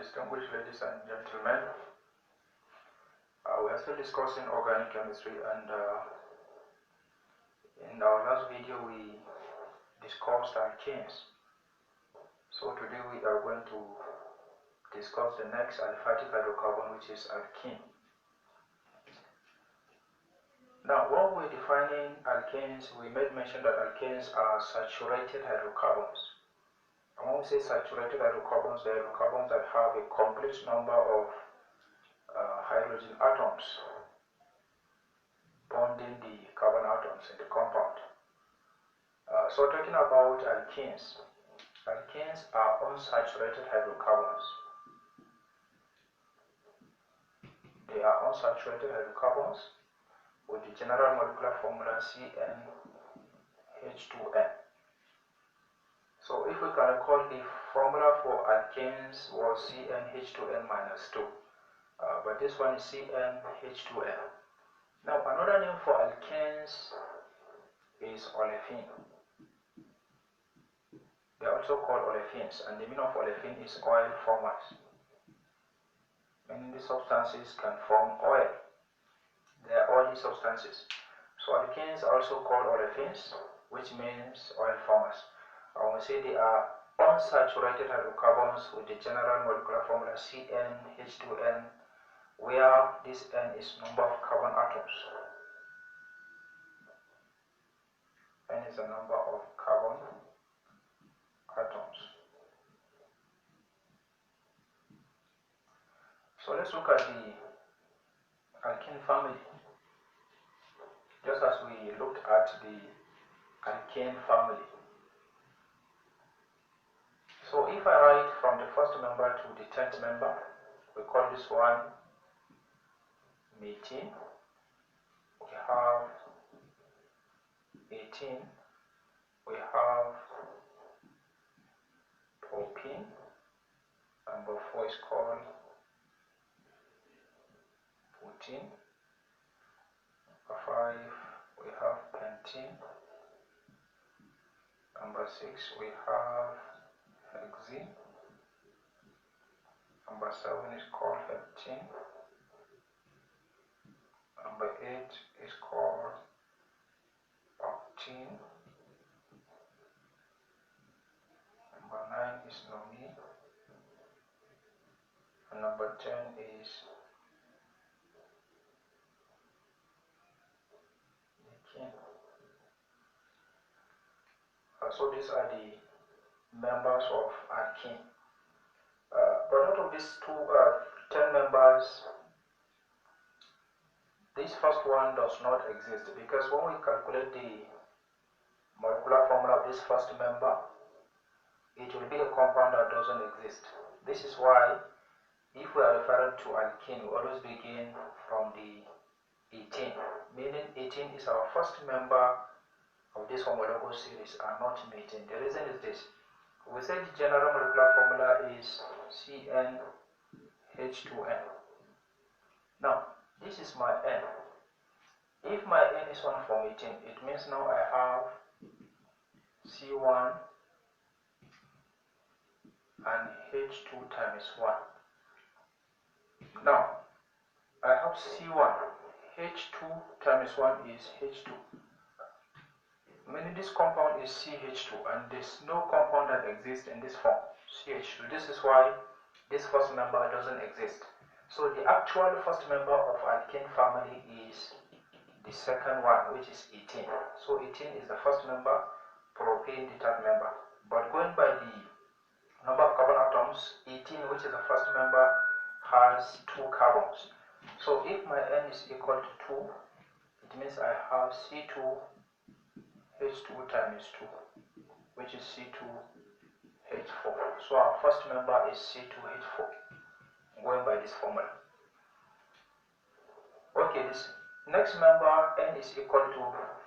distinguished ladies and gentlemen, we are still discussing organic chemistry, and in our last video we discussed alkenes. So today we are going to discuss the next aliphatic hydrocarbon, which is alkene. Now, when we were defining alkenes, we made mention that alkenes are saturated hydrocarbons. And when we say saturated hydrocarbons, they are hydrocarbons that have a complete number of hydrogen atoms bonding the carbon atoms in the compound. So talking about alkenes, alkenes are unsaturated hydrocarbons. They are unsaturated hydrocarbons with the general molecular formula CnH2n. So if we can recall, the formula for alkenes was CnH2n minus 2, but this one is CnH2n. Now another name for alkenes is olefin. They are also called olefins, and the meaning of olefin is oil formers, meaning the substances can form oil. They are oily substances. So alkenes are also called olefins, which means oil formers. And we say they are unsaturated hydrocarbons with the general molecular formula CnH2n, where this N is number of carbon atoms. N is the number of carbon atoms. So let's look at the alkene family, just as we looked at the alkane family. So if I write from the first member to the 10th member, we call this one methane. We have 18. We have propene. Number 4 is called butene. Number 5 we have pentene. Number 6 we have hexene. Number 7 is called heptene. Number 8 is called octene. Number 9 is nonene. And number 10 is nicene. So these are the members of alkene. But out of these 10 members, this first one does not exist, because when we calculate the molecular formula of this first member, it will be a compound that doesn't exist. This is why if we are referring to alkene, we always begin from the 18, meaning 18 is our first member of this homologous series and not methane. The reason is this: we say the general molecular formula is CnH2n. Now this is my N. If my N is 1 for methane, it means now I have C1 and H2 times 1. Now I have C1, H2 times 1 is H2. Meaning this compound is CH2, and there's no compound that exists in this form, CH2. This is why this first member doesn't exist. So the actual first member of alkene family is the second one, which is 18. So 18 is the first member, propane the third member. But going by the number of carbon atoms, 18, which is the first member, has 2 carbons. So if my N is equal to 2, it means I have C2H2 times 2, which is C2H4. So our first member is C2H4, going by this formula. Okay, this next member, N is equal to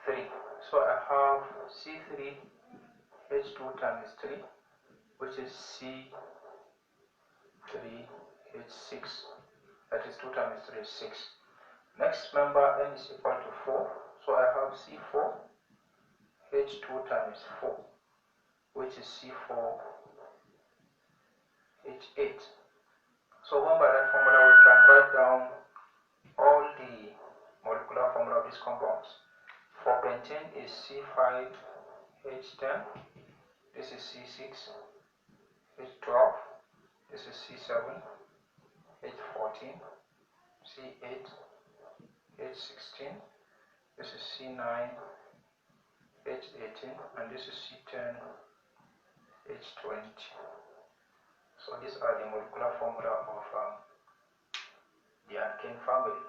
3. So I have C3H2 times 3, which is C3H6. That is 2 times 3 is 6. Next member, N is equal to 4. So I have C4H2 times 4, which is C4H8. So one by that formula we can write down all the molecular formula of these compounds. For pentane is C5H10, this is C6H12, this is C7H14, C8H16, this is C9H18, and this is C10H20. So these are the molecular formula of the alkane family.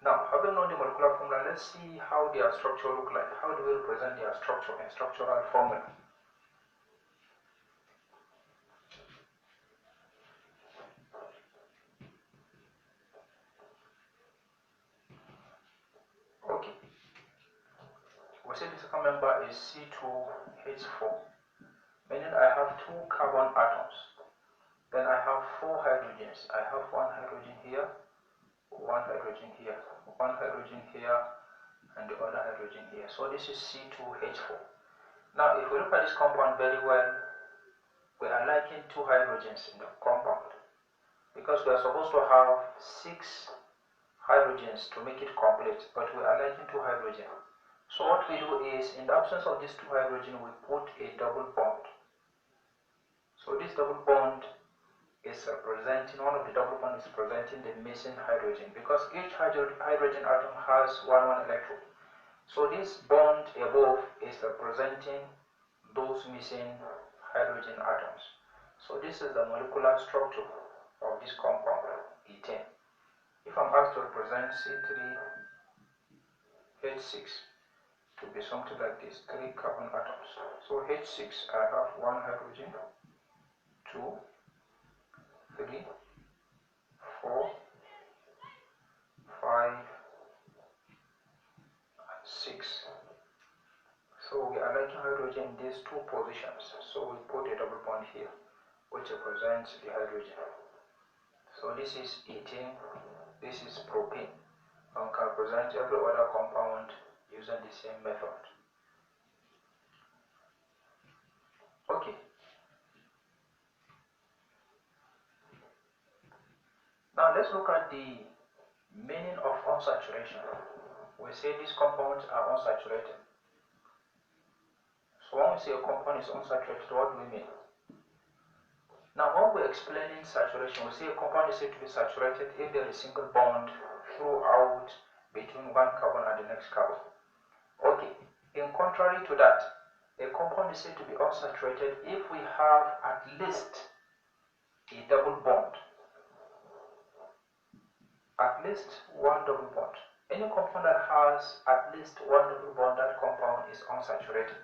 Now, having known the molecular formula, let's see how their structure look like. How do we represent their structure and structural formula? Okay. We say the second member is C2H4, meaning I have 2 carbon atoms. Then I have 4 hydrogens. I have 1 hydrogen here, 1 hydrogen here, 1 hydrogen here, and the other hydrogen here. So this is C2H4. Now, if we look at this compound very well, we are lacking 2 hydrogens in the compound because we are supposed to have 6 hydrogens to make it complete, but we are lacking 2 hydrogens. So what we do is, in the absence of these 2 hydrogen, we put a double bond. So this double bond is representing, one of the double bond is representing the missing hydrogen, because each hydrogen atom has one electron. So this bond above is representing those missing hydrogen atoms. So this is the molecular structure of this compound, ethane. If I'm asked to represent C3H6 to be something like this, 3 carbon atoms. So H6, I have 1 hydrogen, 2, 3, 4, 5, 6. So we are lacking hydrogen in these 2 positions. So we put a double bond here, which represents the hydrogen. So this is ethane, this is propane. And we can represent every other compound using the same method. Okay. Now let's look at the meaning of unsaturation. We say these compounds are unsaturated. So when we say a compound is unsaturated, what do we mean? Now when we're explaining saturation, we say a compound is said to be saturated if there is a single bond throughout between one carbon and the next carbon. Okay, in contrary to that, a compound is said to be unsaturated if we have at least a double bond. At least one double bond. Any compound that has at least one double bond, that compound is unsaturated.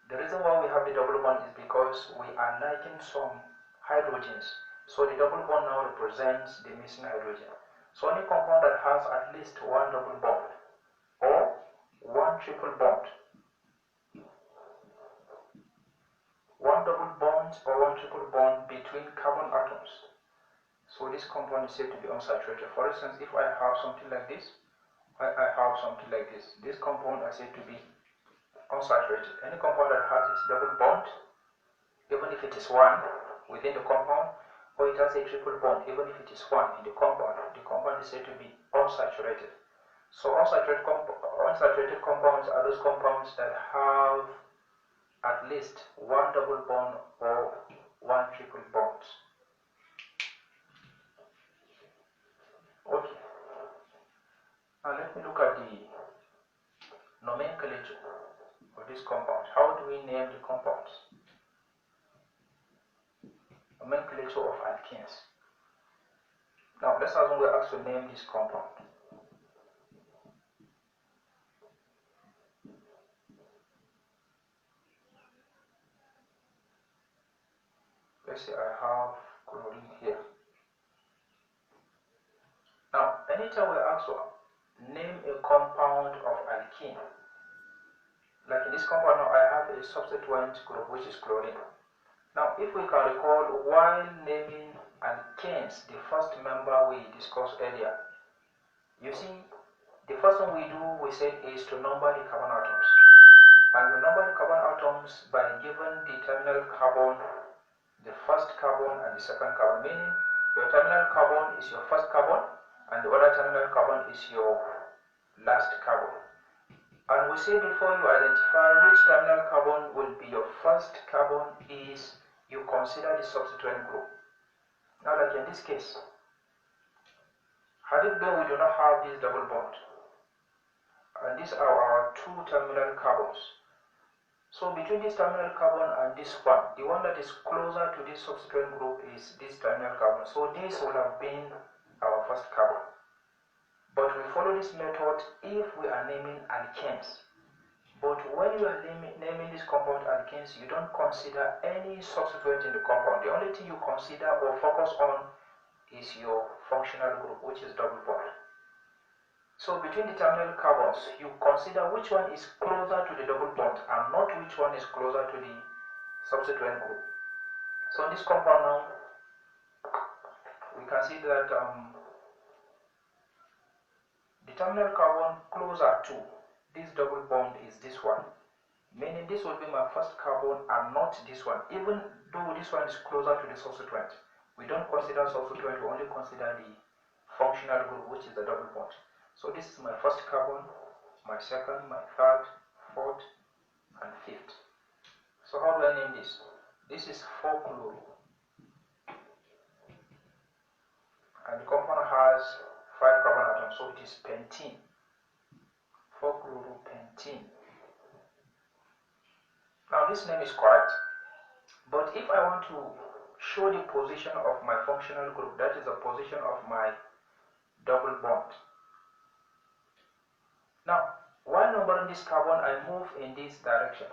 The reason why we have the double bond is because we are lacking some hydrogens. So the double bond now represents the missing hydrogen. So any compound that has at least one double bond or one triple bond, one double bond or one triple bond between carbon atoms, so this compound is said to be unsaturated. For instance, if I have something like this, I have something like this, this compound is said to be unsaturated. Any compound that has its double bond, even if it is one within the compound, or it has a triple bond, even if it is one in the compound is said to be unsaturated. So unsaturated compounds are those compounds that have at least one double bond or one triple bond. Okay. Now let me look at the nomenclature of these compounds. How do we name the compounds? Nomenclature of alkenes. Now let's assume we're asked to name this compound. Let's say I have chlorine here. Now, anytime we ask to name a compound of alkene, like in this compound now I have a substituent group which is chlorine. Now, if we can recall, while naming alkanes, the first member we discussed earlier, you see, the first thing we do, we said, is to number the carbon atoms. And we number the carbon atoms by giving the terminal carbon the first carbon and the second carbon, meaning Your terminal carbon is your first carbon, and the other terminal carbon is your last carbon. And we say before you identify which terminal carbon will be your first carbon is you consider the substituent group. Now, like in this case, had it been we do not have this double bond, and these are our two terminal carbons. So between this terminal carbon and this one, the one that is closer to this substituent group is this terminal carbon. So this would have been our first carbon. But we follow this method if we are naming alkanes. But when you are naming this compound alkanes, you don't consider any substituent in the compound. The only thing you consider or focus on is your functional group, which is double bond. So between the terminal carbons, you consider which one is closer to the double bond and not which one is closer to the substituent group. So in this compound now, we can see that the terminal carbon closer to this double bond is this one, meaning this will be my first carbon and not this one, even though this one is closer to the substituent. We don't consider substituent, we only consider the functional group, which is the double bond. So this is my first carbon, my second, my third, fourth, and fifth. So how do I name this? This is 4-chloro. And the compound has 5 carbon atoms, so it is pentene. 4-chloropentene. Now this name is correct. But if I want to show the position of my functional group, that is the position of my double bond. Now, while numbering this carbon, I move in this direction,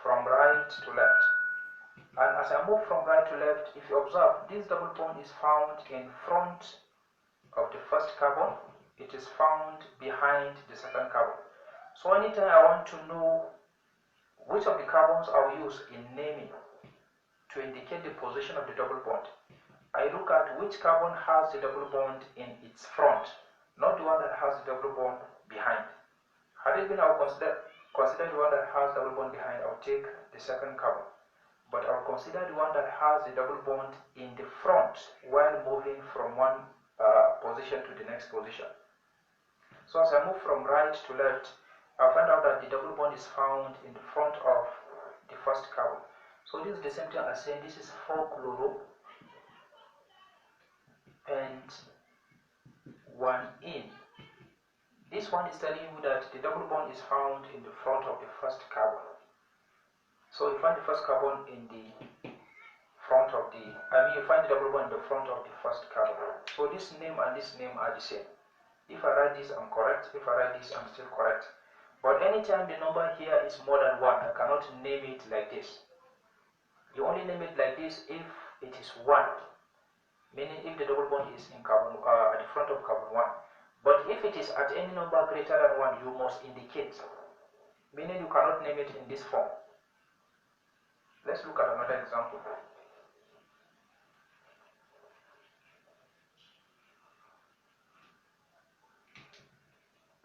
from right to left. And as I move from right to left, if you observe, this double bond is found in front of the first carbon. It is found behind the second carbon. So anytime I want to know which of the carbons I will use in naming to indicate the position of the double bond, I look at which carbon has the double bond in its front, not the one that has the double bond behind. Had it been I will consider the one that has double bond behind, I will take the second carbon. But I will consider the one that has the double bond in the front while moving from one position to the next position. So as I move from right to left, I'll find out that the double bond is found in the front of the first carbon. So this is the same thing as saying this is 4-chloro and 1-ene. This one is telling you that the double bond is found in the front of the first carbon. So you find the first carbon in the front of the, you find the double bond in the front of the first carbon. So this name and this name are the same. If I write this, I'm correct. If I write this, I'm still correct. But anytime the number here is more than 1, I cannot name it like this. You only name it like this if it is 1, meaning if the double bond is in carbon at the front of carbon 1. But if it is at any number greater than 1, you must indicate, meaning you cannot name it in this form. Let's look at another example.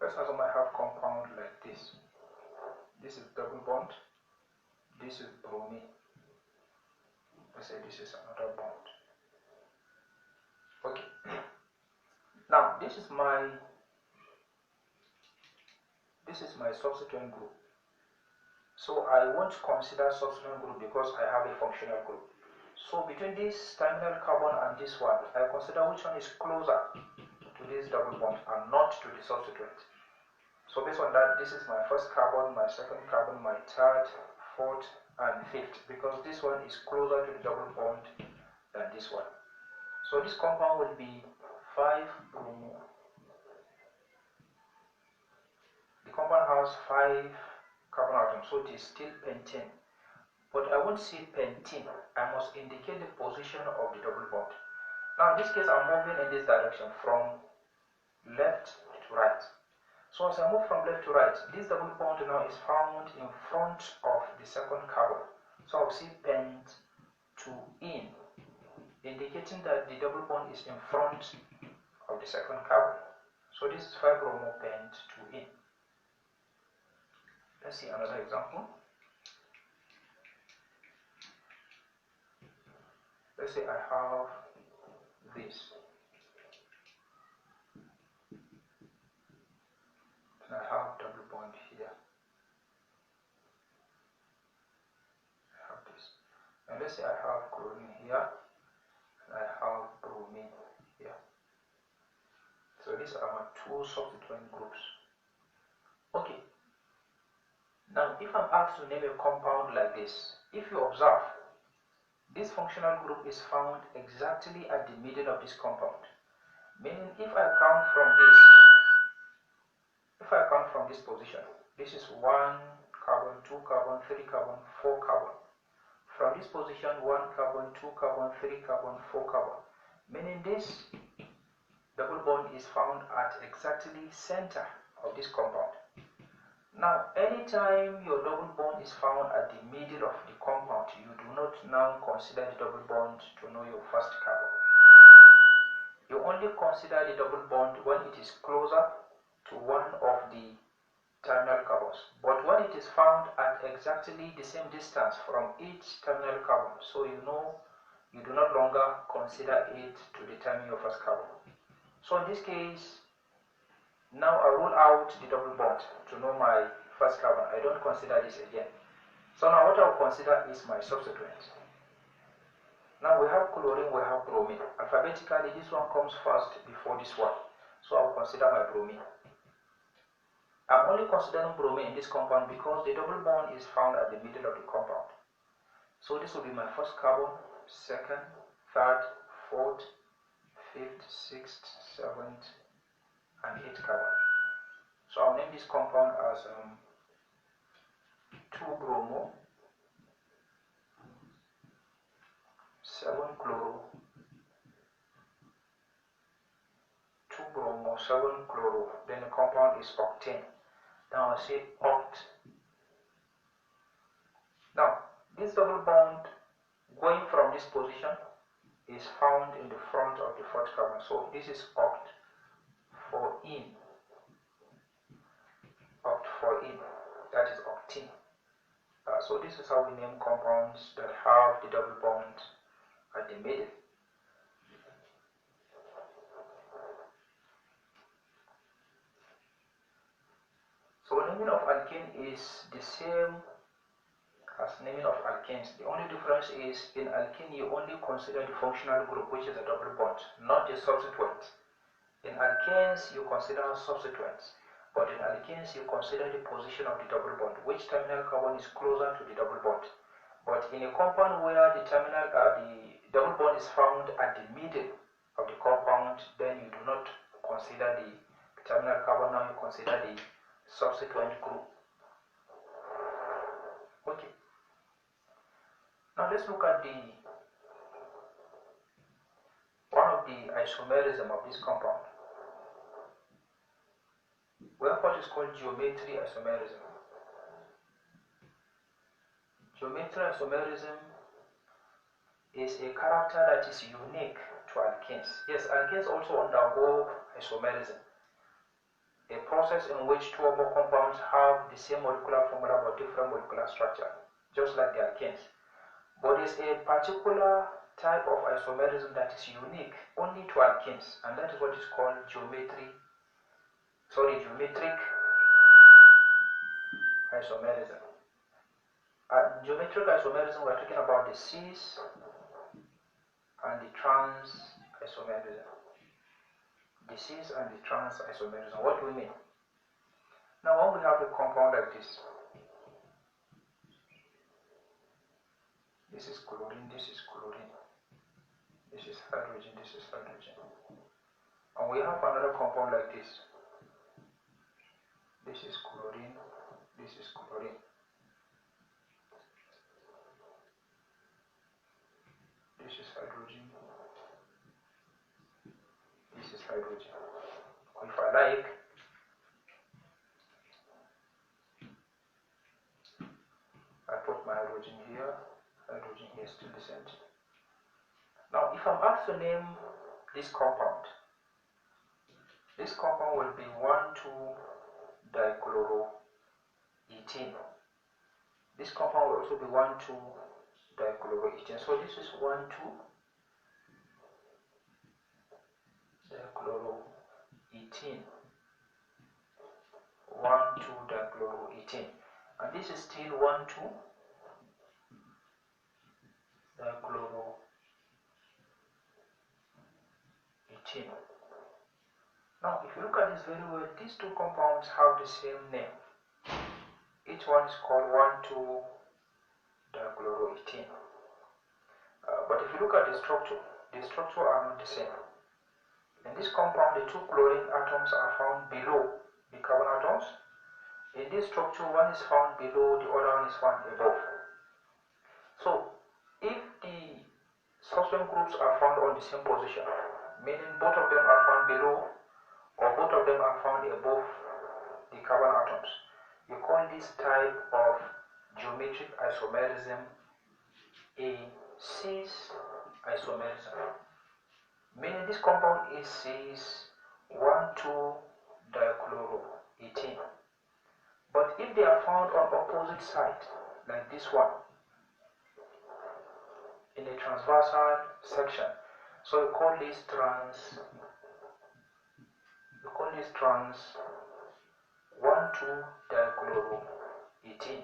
Let's assume I have compound like this. This is double bond. This is bromine. Let's say this is another bond. Okay. Now this is my substituent group. So I won't consider substituent group because I have a functional group. So between this terminal carbon and this one, I consider which one is closer to this double bond and not to the substituent. So based on that, this is my first carbon, my second carbon, my third, fourth, and fifth, because this one is closer to the double bond than this one. So this compound will be 5-bromo. The compound has 5 carbon atoms, so it is still pentane. But I won't see pentene. I must indicate the position of the double bond. Now in this case, I'm moving in this direction from left to right. So as I move from left to right, this double bond now is found in front of the second carbon. So I'll see pent-2-ene, indicating that the double bond is in front of the second carbon. So this is 5-bromo pent-2-ene. Let's see another example. Let's say I have this. And I have double bond here. I have this. And let's say I have chlorine here, and I have bromine here. So these are my two substituent groups. Okay. Now, if I'm asked to name a compound like this, if you observe, this functional group is found exactly at the middle of this compound. Meaning, if I count from this position, this is 1 carbon, 2 carbon, 3 carbon, 4 carbon. From this position, 1 carbon, 2 carbon, 3 carbon, 4 carbon. Meaning this double bond is found at exactly center of this compound. Now, anytime your double bond is found at the middle of the compound, you do not now consider the double bond to know your first carbon. You only consider the double bond when it is closer to one of the terminal carbons. But when it is found at exactly the same distance from each terminal carbon, so you know you do not longer consider it to determine your first carbon. So in this case, now I rule out the double bond to know my first carbon. I don't consider this again. So now what I will consider is my substituent. Now we have chlorine, we have bromine. Alphabetically, this one comes first before this one. So I will consider my bromine. I'm only considering bromine in this compound because the double bond is found at the middle of the compound. So this will be my first carbon, second, third, fourth, fifth, sixth, seventh, and 8th carbon. So I'll name this compound as 2-bromo, 7-chloro, 2-bromo, 7-chloro. Then the compound is octane. Now I say oct. Now this double bond going from this position is found in the front of the 4th carbon. So this is oct for in. Oct for in. That is octene. So this is how we name compounds that have the double bond at the middle. So naming of alkene is the same as naming of alkenes. The only difference is in alkene you only consider the functional group, which is a double bond, not the substituent. In alkenes you consider substituents, but in alkenes you consider the position of the double bond, which terminal carbon is closer to the double bond. But in a compound where the double bond is found at the middle of the compound, then you do not consider the terminal carbon. Now you consider the subsequent group. Okay. Now let's look at one of the isomerism of this compound. We have what is called geometry isomerism. Geometry isomerism is a character that is unique to alkenes. Yes, alkenes also undergo isomerism, a process in which two or more compounds have the same molecular formula but different molecular structure, just like the alkenes. But there's a particular type of isomerism that is unique only to alkenes, and that is what is called geometric isomerism. Geometric isomerism, we're talking about the cis and the trans isomerism. The cis and the trans isomerism. What do we mean? Now, when we have a compound like this, this is chlorine, this is chlorine, this is hydrogen, this is hydrogen, and we have another compound like this. This is chlorine, this is chlorine. This is hydrogen, this is hydrogen. Or if I like, I put my hydrogen here, still the same thing. Now, if I'm asked to name this compound will be 1,2-dichloroethene. This compound will also be 1,2-dichloroethene. So this is 1,2 dichloroethene. 1,2-dichloroethene. And this is still 1,2-dichloroethene. Now, if you look at this very well, these two compounds have the same name. Each one is called 1,2-dichloroethene. But if you look at the structure are not the same. In this compound, the two chlorine atoms are found below the carbon atoms. In this structure, one is found below, the other one is found above. So, if the substituent groups are found on the same position, meaning both of them are found below or both of them are found above the carbon atoms, you call this type of geometric isomerism a cis isomerism. Meaning this compound is cis 1,2-dichloroethene. But if they are found on opposite side, like this one, in a transversal section, so we call this trans 1,2-dichloroethene.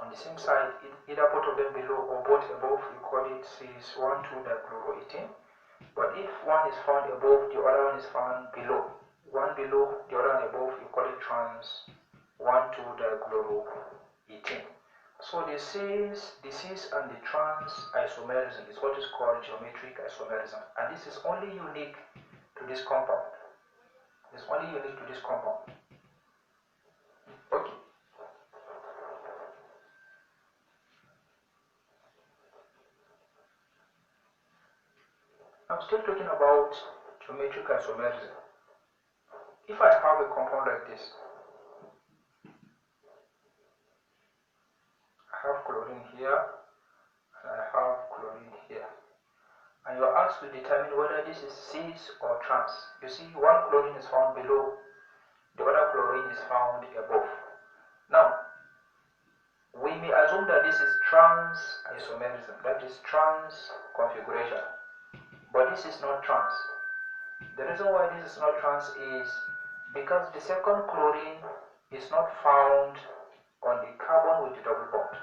On the same side, either both of them below or both above, you call it cis 1,2-dichloroethene. But if one is found above, the other one is found below. One below, the other one above, you call it trans 1,2-dichloroethene. So the cis and the trans isomerism is what is called geometric isomerism. And this is only unique to this compound. It's only unique to this compound. Okay. I'm still talking about geometric isomerism. If I have a compound like this, I have chlorine here and I have chlorine here, and you are asked to determine whether this is cis or trans. You see, one chlorine is found below, the other chlorine is found above. Now, we may assume that this is trans isomerism, that is trans configuration, but this is not trans. The reason why this is not trans is because the second chlorine is not found on the carbon with the double bond.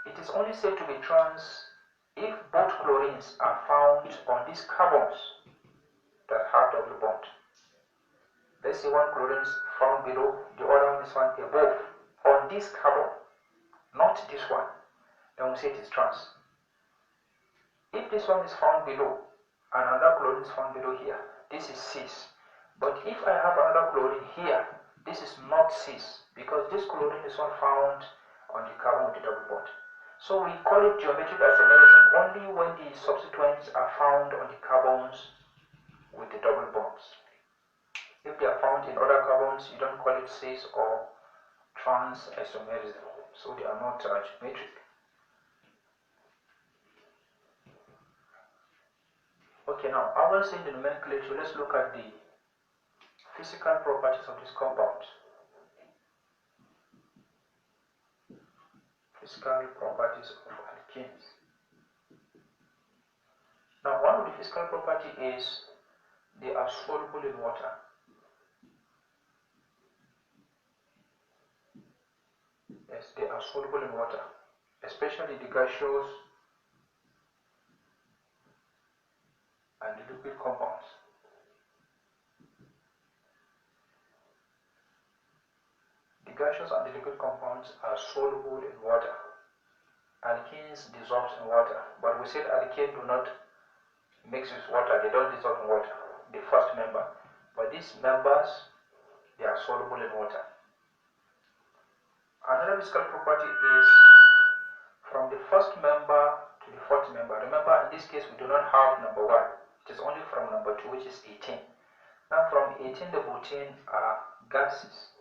It is only said to be trans if both chlorines are found on these carbons that have double bond. Let's say one chlorine is found below, the other one is found above on this carbon, not this one, then we say it is trans. If this one is found below and another chlorine is found below here, this is cis. But if I have another chlorine here, this is not cis, because this chlorine is not found on the carbon with the double bond. So we call it geometric isomerism only when the substituents are found on the carbons with the double bonds. If they are found in other carbons, you don't call it cis or trans isomerism. So they are not geometric. Okay, now after saying the nomenclature, let's look at the physical properties of this compound. Physical properties of alkenes. Now, one of the physical properties is they are soluble in water. Yes, they are soluble in water, especially the gaseous and the liquid compounds. The gaseous and the liquid compounds are soluble in water. Alkenes dissolve in water, but we said alkenes do not mix with water, they don't dissolve in water, the first member. But these members, they are soluble in water. Another physical property is from the first member to the fourth member. Remember, in this case, we do not have number 1. It is only from number 2, which is 18. Now, from 18 to 14 are gases.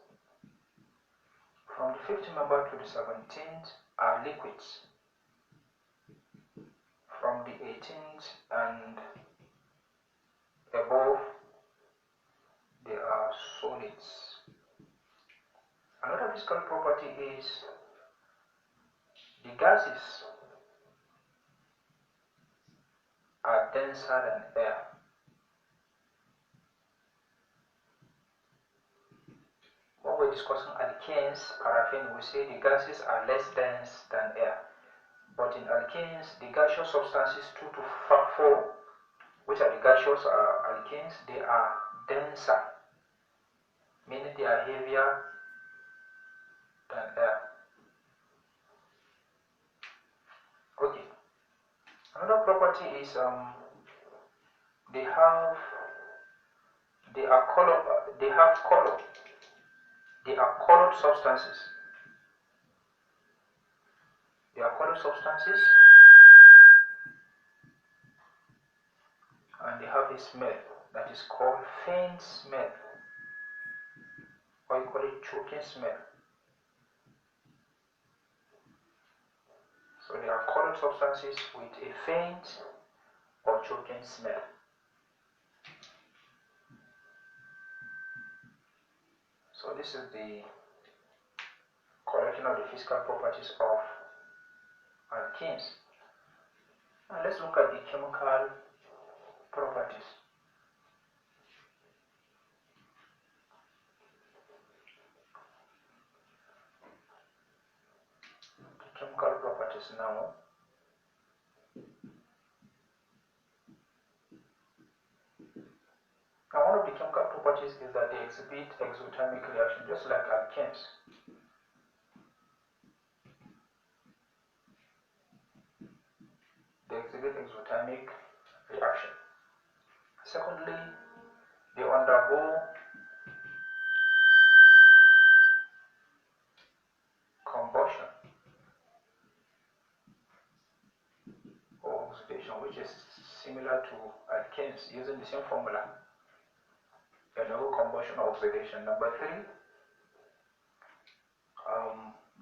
From the 5th member to the 17th are liquids. From the 18th and above, they are solids. Another physical property is the gases are denser than air. when we're discussing alkanes, paraffin, we say the gases are less dense than air. But in alkanes, the gaseous substances 2 to 4, which are the gaseous alkanes, they are denser, meaning they are heavier than air. Okay. Another property is they have color. They are colored substances. They are colored substances, and they have a smell that is called faint smell, or you call it choking smell. So they are colored substances with a faint or choking smell. So this is the correction of the physical properties of alkenes. Now let's look at the chemical properties. The chemical properties now. Now one of the chemical properties is that they exhibit exothermic reaction, just like alkenes. They exhibit exothermic reaction. Secondly, they undergo combustion or oxidation, which is similar to alkenes using the same formula. They undergo combustion or oxidation. Number 3,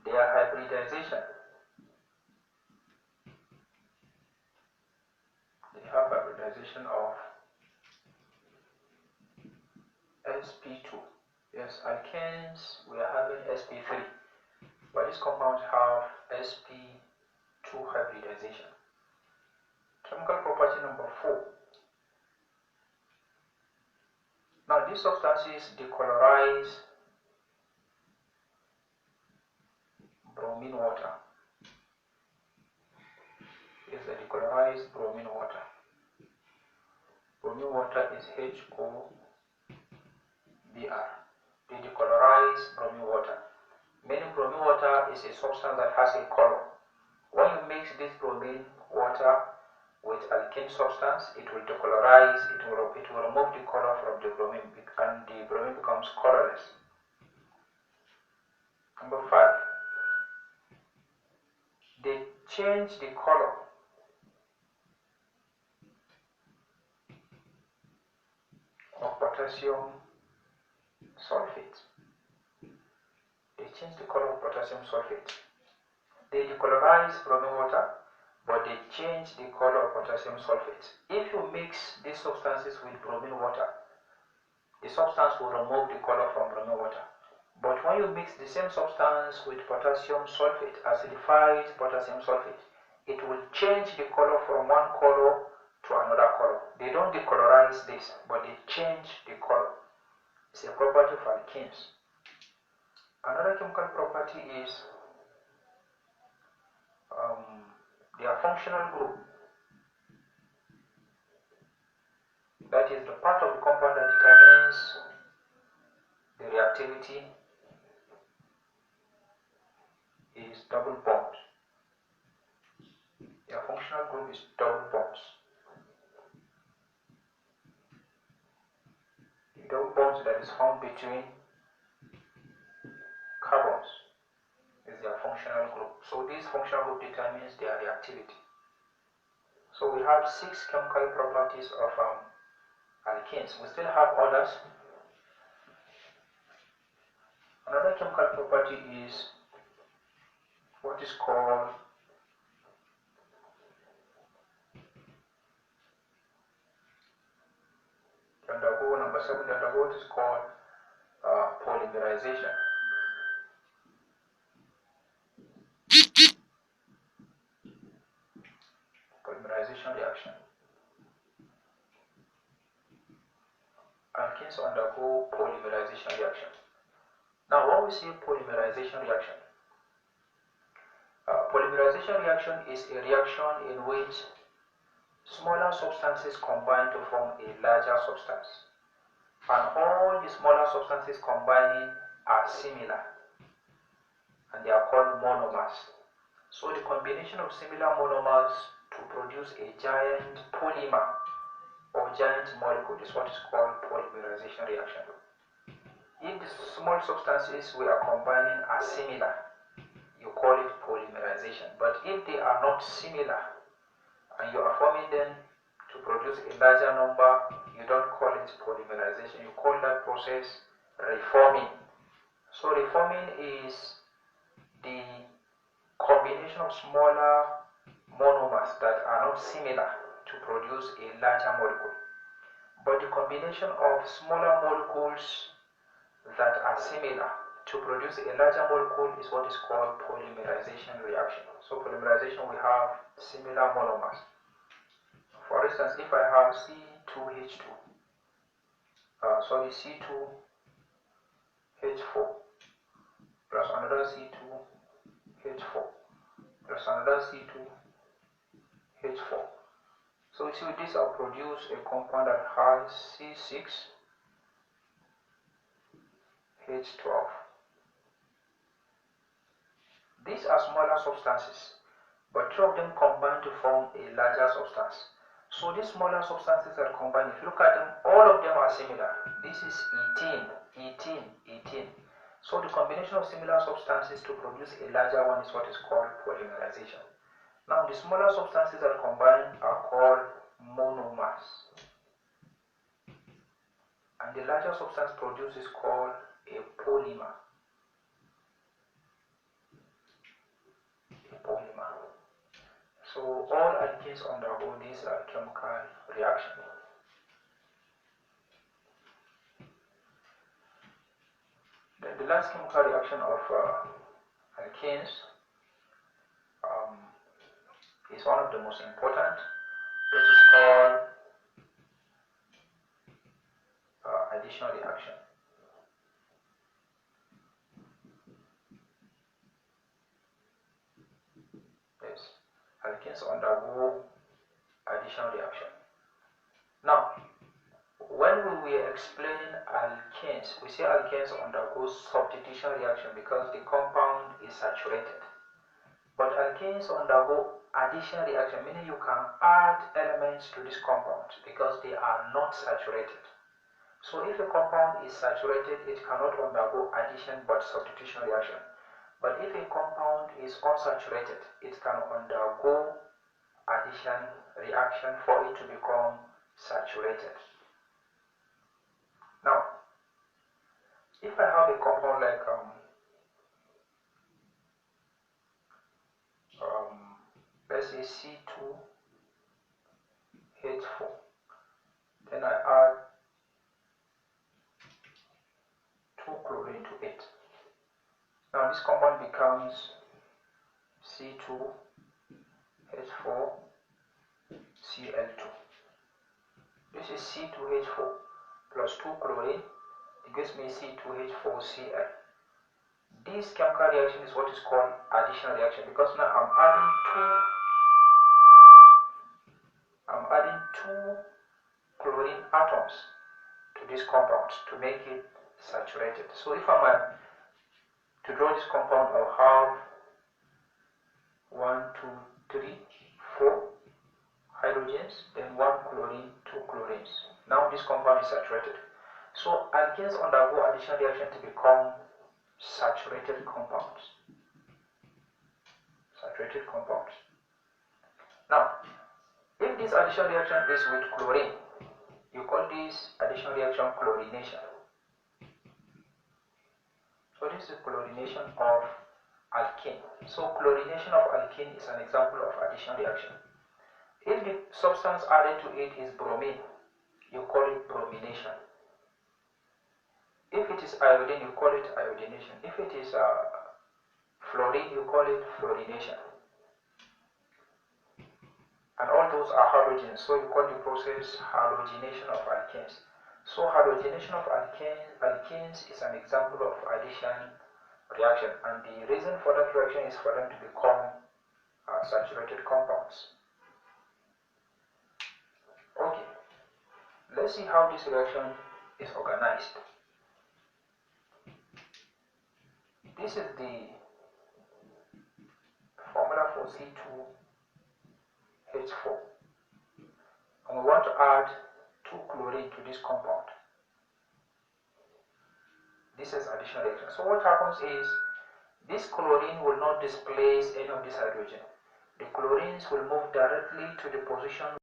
their hybridization. They have hybridization of sp2. Yes, alkenes, we are having sp3, but these compounds have sp2 hybridization. Chemical property number 4. Now these substances decolorize bromine water. Is the decolorized bromine water. Bromine water is HOBr. They decolorize bromine water. Meaning bromine water is a substance that has a color. When you mix this bromine water with alkene substance, it will decolorize, it will remove the color from the bromine, and the bromine becomes colorless. Number 5, they change the color of potassium sulfate. They change the color of potassium sulfate. They decolorize bromine water, but they change the color of potassium sulfate. If you mix these substances with bromine water, the substance will remove the color from bromine water. But when you mix the same substance with potassium sulfate, acidified potassium sulfate, it will change the color from one color to another color. They don't decolorize this, but they change the color. It's a property of alkenes. Another chemical property is their functional group. That is the part of the compound that determines the reactivity is double bond. Their functional group is double bonds. The double bonds that is found between carbons is their functional group. So this functional group determines their reactivity. So we have 6 chemical properties of alkenes. We still have others. Another chemical property is what is called number 7, what is called polymerization. Polymerization reaction. Alkenes undergo polymerization reaction. Now, when we see polymerization reaction, polymerization reaction is a reaction in which smaller substances combine to form a larger substance, and all the smaller substances combining are similar, and they are called monomers. So the combination of similar monomers to produce a giant polymer or giant molecule is what is called polymerization reaction. If the small substances we are combining are similar, you call it polymerization. But if they are not similar and you are forming them to produce a larger number, you don't call it polymerization. You call that process reforming. So reforming is the combination of smaller monomers that are not similar to produce a larger molecule. But the combination of smaller molecules that are similar to produce a larger molecule is what is called polymerization reaction. So polymerization, we have similar monomers. For instance, if I have C2H2, C2H4 plus another C2H4 plus another C2H4. So you see with this I'll produce a compound that has C6H12. These are smaller substances, but two of them combine to form a larger substance. So these smaller substances are combined. If you look at them, all of them are similar. This is 18. So the combination of similar substances to produce a larger one is what is called polymerization. Now the smaller substances that combine are called monomers, and the larger substance produced is called a polymer. So all alkenes undergo this chemical reaction. Then the last chemical reaction of alkenes is one of the most important. It is called addition reaction. Yes, alkenes undergo addition reaction. Now, when we were explaining alkenes, we say alkenes undergo substitution reaction because the compound is saturated. But alkenes undergo addition reaction, meaning you can add elements to this compound because they are not saturated. So if a compound is saturated, it cannot undergo addition but substitution reaction. But if a compound is unsaturated, it can undergo addition reaction for it to become saturated. Now, if I have a compound like let's say C2H4, then I add 2-chlorine to it. Now this compound becomes C2H4Cl2. This is C2H4 plus 2-chlorine. It gives me C2H4Cl. This chemical reaction is what is called addition reaction because now I'm adding two chlorine atoms to this compound to make it saturated. So if I'm to draw this compound, I'll have 1, 2, 3, 4 hydrogens, then 1 chlorine, 2 chlorines. Now this compound is saturated. So alkenes undergo addition reaction to become saturated compounds. Now, if this addition reaction is with chlorine, you call this addition reaction chlorination. So this is chlorination of alkene. So chlorination of alkene is an example of addition reaction. If the substance added to it is bromine, you call it bromination. If it is iodine, you call it iodination. If it is fluorine, you call it fluorination. And all those are halogens, so you call the process halogenation of alkenes. So halogenation of alkenes is an example of addition reaction, and the reason for that reaction is for them to become saturated compounds. Okay, let's see how this reaction is organized. This is the formula for C2H4, and we want to add 2 chlorine to this compound. This is additional reaction. So what happens is this chlorine will not displace any of this hydrogen. The chlorines will move directly to the position